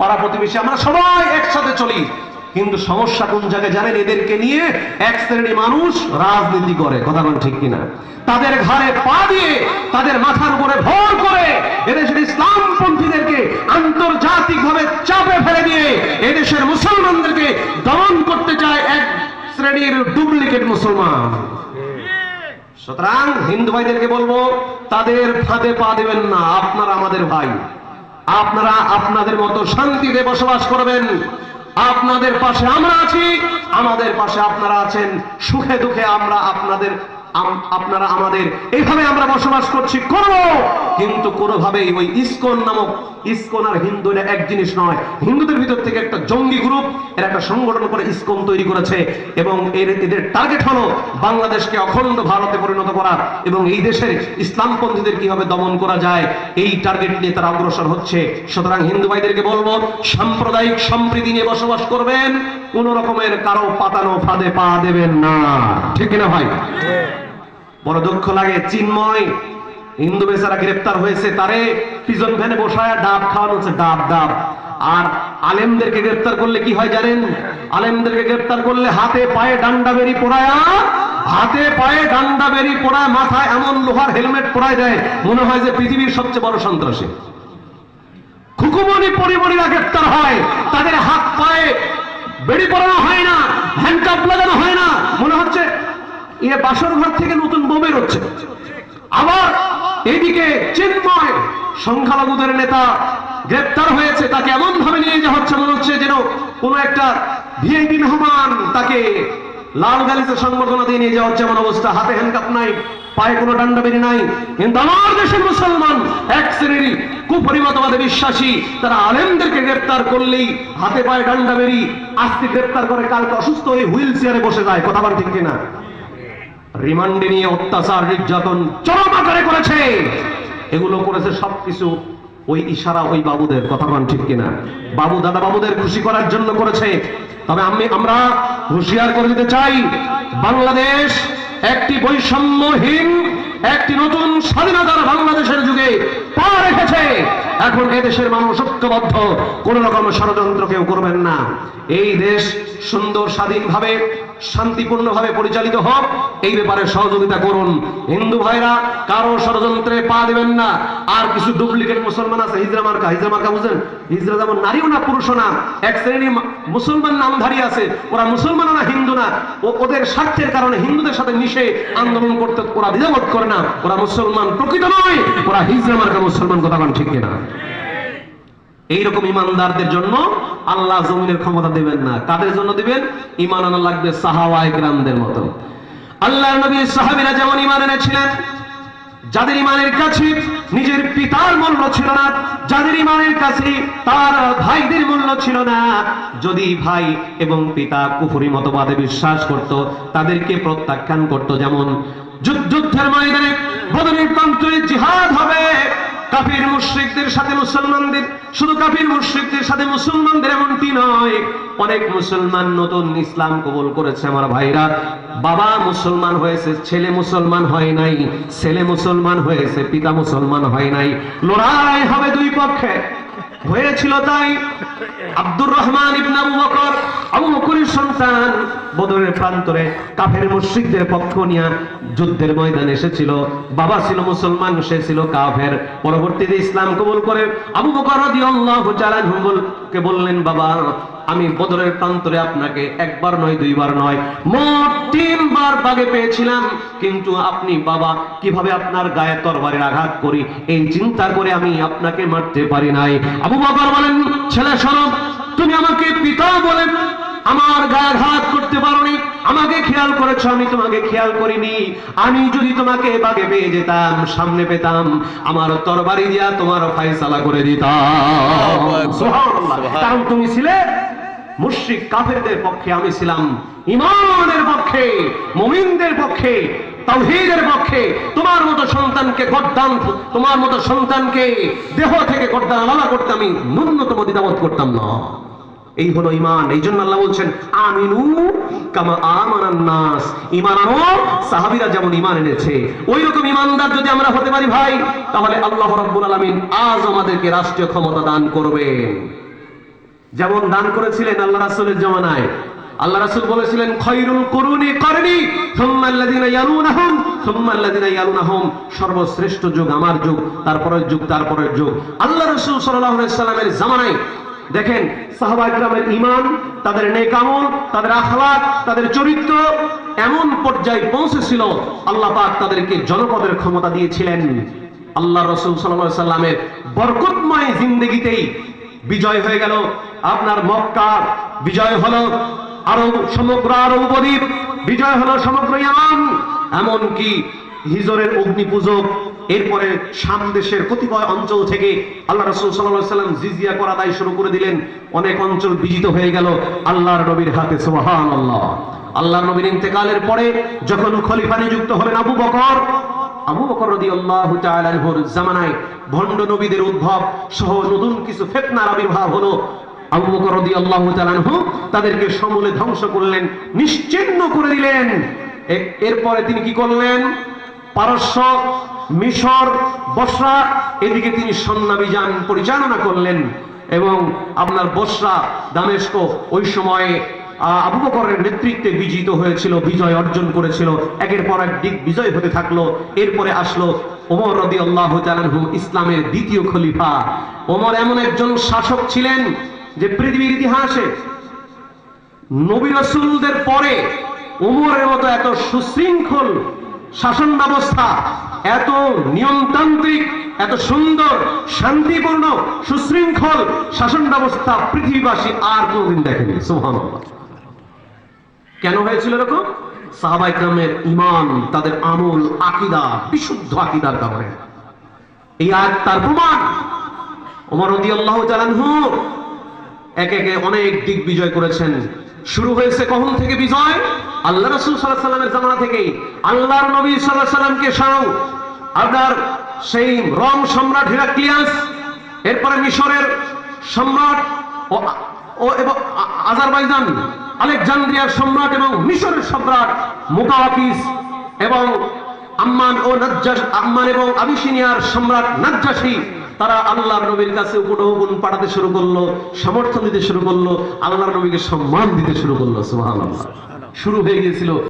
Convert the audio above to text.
পাড়া প্রতিবেশী আমরা সবাই একসাথে চলি, কিন্তু সমস্যা কোন জায়গায় জানেন? এদেরকে নিয়ে এক শ্রেণী মানুষ রাজনীতি করে, কথা বলেন ঠিক কিনা? তাদের ঘাড়ে পা দিয়ে, তাদের মাথার উপরে ভর করে এদেশের ইসলামপন্থীদেরকে আন্তর্জাতিকভাবে চাপে ফেলে দিয়ে এদেশের মুসলমানদেরকে দমন করতে চায় এক শ্রেণীর ডুপ্লিকেট মুসলমান। সুতরাং হিন্দু ভাইদেরকে বলবো, তাদের ফাঁদে পা দেবেন না। আপনারা আমাদের ভাই, আপনারা আপনাদের মতো শান্তিতে বসবাস করবেন। আপনাদের পাশে আমরা আছি, আমাদের পাশে আপনারা আছেন, সুখে দুঃখে আমরা আপনাদের, আপনারা আমাদের, এইভাবে আমরা বসবাস করছি, করব। কিন্তু কোনোভাবেই ওই ইসকন নামক, ইসকন আর হিন্দু এটা এক জিনিস নয়। হিন্দুদের ভিতর থেকে একটা জঙ্গি গ্রুপ, এর একটা সংগঠন করে ইসকন তৈরি করেছে, এবং এদের টার্গেট হলো বাংলাদেশকে অখণ্ড ভারতে পরিণত করা এবং এই দেশের ইসলামপন্থীদের কিভাবে দমন করা যায়, এই টার্গেট নিয়ে তারা অগ্রসর হচ্ছে। সুতরাং হিন্দু ভাইদেরকে বলবো, সাম্প্রদায়িক সম্প্রীতি নিয়ে বসবাস করবেন, কোন রকমের কারো পাতানো ফাঁদে পা দেবেন না, ঠিক না ভাই? বড় দুঃখ লাগে, চিন্ময় হিন্দু বেচারা গ্রেফতার হয়েছে, তারে পিজন ভ্যানে বসায় ডাব খাওয়ানো হচ্ছে, ডাব ডাব। আর আলেমদেরকে গ্রেফতার করলে কি হয় জানেন? আলেমদেরকে গ্রেফতার করলে হাতে পায়ে ডান্ডা বেরি পোড়ায়া, হাতে পায়ে ডান্ডা বেরি পোড়ায়, মাথায় এমন লোহার হেলমেট পরায় দেয়, মনে হয় যে পৃথিবীর সবচেয়ে বড় সন্ত্রাসী। খুকুমনি পরিমণিরা গ্রেফতার হয়, তাদের হাত পায়ে বেড়ি পরানো হয় না, হ্যান্ডকাপ লাগানো হয় না, মনে হচ্ছে এ বাসর ঘর থেকে নতুন বোম বের হচ্ছে। আবার এদিকে চিন্ময় সংখ্যালঘুদের নেতা গ্রেপ্তার হয়েছে, তাকে এমন ভাবে নিয়ে যাওয়া হচ্ছে মনে হচ্ছে যেন কোন একটা ভিআইপি মেহমান, তাকে লাল গালিচা সংবর্ধনা দিয়ে নিয়ে যাওয়া হচ্ছে এমন অবস্থা। হাতে হ্যান্ডকাপ নাই, পায়ে কোনো ডান্ডা বেরি নাই। কিন্তু আমার দেশের মুসলমান এক শ্রেণীর কুপরিমতবাদে বিশ্বাসী, তারা আলেমদেরকে গ্রেপ্তার করলেই হাতে পায়ে ডান্ডা বেরি, আজকে গ্রেপ্তার করে কালকে অসুস্থ হয়ে হুইল চেয়ারে বসে যায়, কথা বল ঠিক কিনা? রিমান্ডে নিয়ে অত্যাচার নির্যাতন চরম আকারে করেছে, এগুলো করেছে সবকিছু ওই ইশারা ওই বাবুদের, কথা বল ঠিক কিনা? বাবু দাদা বাবুদের খুশি করার জন্য করেছে। তবে আমরা হুঁশিয়ার করে দিতে চাই, বাংলাদেশ একটি বৈষম্যহীন, একটি নতুন স্বাধীনতার বাংলাদেশের যুগে পা রেখেছে। এখন এদেশের মানুষ ঐক্যবদ্ধ, কোন রকম ষড়যন্ত্র কেউ করবেন না। এই দেশ সুন্দর স্বাধীনভাবে শান্তিপূর্ণভাবে পরিচালিত হোক, এই ব্যাপারে সহযোগিতা করুন। হিন্দু ভাইরা কারো ষড়যন্ত্রে পা দেবেন না। আর কিছু ডুপ্লিকেট মুসলমান আছে, হিজরা মার্কা, হিজরা মার্কা বুঝেন? হিজরা যেমন নারীও না পুরুষও না, এক শ্রেণী মুসলমান নামধারী আছে, ওরা মুসলমানও না হিন্দু না, ওদের স্বার্থের কারণে হিন্দুদের সাথে মিশে আন্দোলন করতে ওরা দ্বিধাবোধ করে না, ওরা মুসলমান প্রকৃত নয়, ওরা হিজরা মার্কা মুসলমান, কথা বলেন ঠিক কিনা? এইরকম ইমানদারদের জন্য আল্লাহ জমিনের ক্ষমতা দেবেন না। কাদের জন্য দিবেন? ঈমান আনা লাগবে সাহাবায়ে কেরামদের মতো। আল্লাহর নবী সাহাবীরা যেমন ঈমান এনেছিলেন, যাদের ঈমানের কাছে নিজের পিতার মূল্য ছিল না, যাদের ঈমানের কাছে তার ভাইদের মূল্য ছিল না, যদি ভাই এবং পিতা কুফরি মতবাদে বিশ্বাস করত, তাদেরকে প্রত্যাখ্যান করত। যেমন যুদ্ধের ময়দানে বদরের প্রান্তরে জিহাদ হবে, কাফির মুশরিকদের সাথে মুসলমানদের, শুধু কাফির মুশরিকদের সাথে মুসলমানদের এমনটি নয়, অনেক মুসলমান নতুন ইসলাম কবুল করেছে আমার ভাইরা, বাবা মুসলমান হয়েছে, ছেলে মুসলমান হয় নাই, ছেলে মুসলমান হয়েছে, পিতা মুসলমান হয় নাই। লড়াই হবে দুই পক্ষে, হয়েছিল তাই। আব্দুর রহমান ইবনে আবু বকরের সন্তান বদরের প্রান্তরে কাফের মুশরিকদের পক্ষ নিয়ে যুদ্ধের ময়দানে এসেছিল। বাবা ছিল মুসলমান, সে ছিল কাফের। পরবর্তীতে ইসলাম কবুল করে আবু বকর রাদিয়াল্লাহু তাআলা কে বললেন, বাবা আমি বদরের প্রান্তরে আপনাকে একবার নয় দুইবার নয় মোট 3 বার বাগে পেয়েছিলাম, কিন্তু আপনি বাবা কিভাবে আপনার গায়ে তরবারির আঘাত করি এই চিন্তা করে আমি আপনাকে মারতে পারি নাই। আবু বকর বলেন, ছেলে শোনো, তুমি আমাকে পিতা বলে আমার গায়ে আঘাত করতে পারোনি, আমাকে খেয়াল করেছো, আমি তোমাকে খেয়াল করিনি। আমি যদি তোমাকে বাগে পেয়ে যেতাম, সামনে পেতাম, আমার তরবারি দিয়া তোমার ফয়সালা করে দিতাম। সুবহানাল্লাহ। কারণ তুমি ছিলে মুশরিক কাফেরদের পক্ষে, আমি ছিলাম ঈমানের পক্ষে, মুমিনদের পক্ষে, তাওহীদের পক্ষে। তোমার মতো সন্তানকে গর্দান, তোমার মতো সন্তানকে দেহ থেকে গর্দান আলাদা করতে আমি ন্যূনতম দ্বিধাবোধ করতাম না। এই হলো ঈমান। এই জন্য আল্লাহ বলছেন, আমিনু কামা আমানান নাস, ঈমান আনো সাহাবীরা যেমন ঈমান এনেছে, ওই রকম ঈমানদার যদি আমরা হতে পারি ভাই, তাহলে আল্লাহ রাব্বুল আলামিন আজ আমাদেরকে রাষ্ট্রীয় ক্ষমতা দান করবেন। যেমন দান করেছিলেন আল্লাহ রাসূলের জামানায়। আল্লাহ রাসূল বলেছিলেন খায়রুল কুরুনি করনি সুম্মা আল্লাযিনা ইয়ালুনাহুম সুম্মা আল্লাযিনা ইয়ালুনাহুম, সর্বশ্রেষ্ঠ যুগ আমার যুগ, তারপরের যুগ, তারপরের যুগ। আল্লাহ রাসূল সাল্লাল্লাহু আলাইহি সাল্লামের জামানায় দেখেন সাহাবায়ে কেরামের ঈমান, তাদের নেক আমল, তাদের আখলাক, তাদের চরিত্র এমন পর্যায়ে পৌঁছেছিল, আল্লাহ পাক তাদেরকে জনপদের ক্ষমতা দিয়েছিলেন। আল্লাহ রাসূল সাল্লাল্লাহু আলাইহি সাল্লামের বরকতময় জিন্দেগিতেই বিজয় হয়ে গেল আপনার মক্কা, বিজয় হলো আরব, সমগ্র আরব উপদ্বীপ, বিজয় হলো সমগ্র ইয়ামান, এমনকি হিজরের অগ্নিপূজক, এরপরে শাম দেশের কতিপয় অঞ্চল থেকে আল্লাহ রাসূল সাল্লাল্লাহু আলাইহি সাল্লাম জিজিয়া করা দায় শুরু করে দিলেন। অনেক অঞ্চল বিজিত হয়ে গেল আল্লাহর নবীর হাতে, সুবহানাল্লাহ। আল্লাহর নবীর ইন্তেকালের পরে যখন খলিফা নিযুক্ত হলেন আবু বকর, আবু বকর রাদিয়াল্লাহু তাআলা আনহুর জামানায় ভণ্ড নবীদের উদ্ভব সহ নতুন কিছু ফিতনার আবির্ভাব হলো। আবু বকর রাদিয়াল্লাহু তাআলা আনহু তাদেরকে সমূলে ধ্বংস করলেন, নিশ্চিহ্ন করে দিলেন। এরপরে তিনি কি করলেন? পারস্য, মিশর, বসরা এদিকে তিনি সৈন্যাভিযান পরিচালনা করলেন এবং আপনার বসরা, দামেস্ক ওই সময়ে আবু বকরের নেতৃত্বে বিজিত হয়েছিল, বিজয় অর্জন করেছিল, একের পর এক দিক বিজয় হতে থাকলো। এরপরে আসলো ওমর রাদিয়াল্লাহু তাআলা আনহু, ইসলামের দ্বিতীয় খলিফা। ওমর এমন একজন শাসক ছিলেন যে পৃথিবীর ইতিহাসে নবী রাসূলদের পরে ওমরের মতো এত সুশৃঙ্খল শাসন ব্যবস্থা, এত নিয়মতান্ত্রিক, এত সুন্দর, শান্তিপূর্ণ, সুশৃঙ্খল শাসন ব্যবস্থা পৃথিবীবাসী আর কোনদিন দেখেনি। সুবহানাল্লাহ। কেন হয়েছিল এরকম? সাহাবায়ে কেরামের ঈমান, তাদের আমল, আকীদা, বিশুদ্ধ আকীদার কারণে। এই আয়াত তার প্রমাণ। ওমর রাদিয়াল্লাহু তাআলা আনহু একে একে অনেক দিক বিজয় করেছেন। শুরু হয়েছে কখন থেকে বিজয়? আল্লাহ রাসূল সাল্লাল্লাহু আলাইহি সাল্লামের জামানা থেকেই। আল্লাহর নবী সাল্লাল্লাহু আলাইহি সাল্লামকে সরাও আপনার সেই রোম সম্রাট হিরাক্লিয়াস, এরপরে মিশরের সম্রাট ও এবং আজারবাইজান, আলেকজান্দ্রিয়ার সম্রাট এবং মিশরের সম্রাট মুকাওয়াকিস এবং আম্মান এবং আবিসিনিয়ার সম্রাট নাজ্জাশী, তারা আল্লাহর নবীর কাছে উপঢৌকন পাঠাতে শুরু করলো, সমর্থন দিতে শুরু করলো, আল্লাহর নবীকে সম্মান দিতে শুরু করলো। সুবহানাল্লাহ। শুরু হয়ে গিয়েছিল